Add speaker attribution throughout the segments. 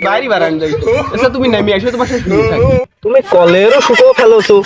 Speaker 1: বাইরে বারান যাই আচ্ছা তুমি নামি আসো তোমার সাথে শুনি থাকি
Speaker 2: তুমি কলেরও শুকো ফেলোছো।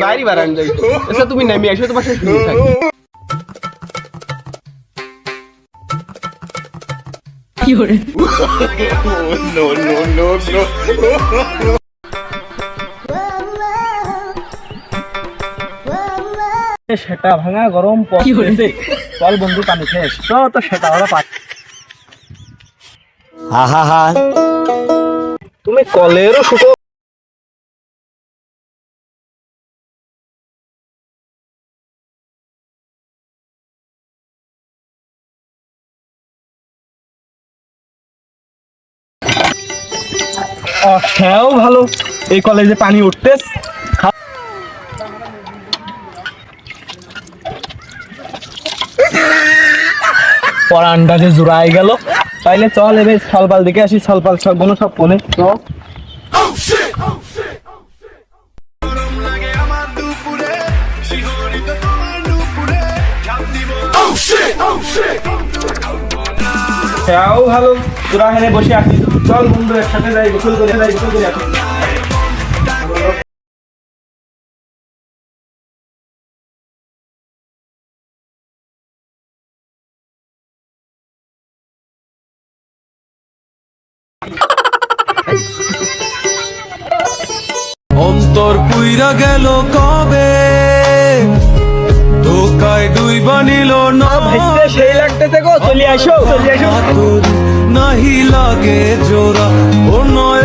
Speaker 1: বাইরে বারান যাই আচ্ছা তুমি নামি আসো তোমার সাথে শুনি থাকি
Speaker 2: সেটা ভাঙা গরম পড়ছে, চল বন্ধু পানি খেয়ে এসো। তো সেটা ওরা তুমি কলেরও শুকো। সেও ভালো, এই কলেজে পানি উঠতেস। পরানটা যে জোড়াই গেল, তাইলে চল এবার সালপাল দিকে আসি। সালপাল সব বোনো সব কোনে চল। সেও ভালো, তোরা হেনে বসে আসি। চল বন্ধু একসাথে যাই, গোসল করে আসি।
Speaker 3: অন্তর পুইরা গেল কবে, ধোকায় দুই বানিল না।
Speaker 2: ভাইস্তে সেই লাগতেছে গো, চলে আসো।
Speaker 3: নাহি লাগে জোড়া ও নয়।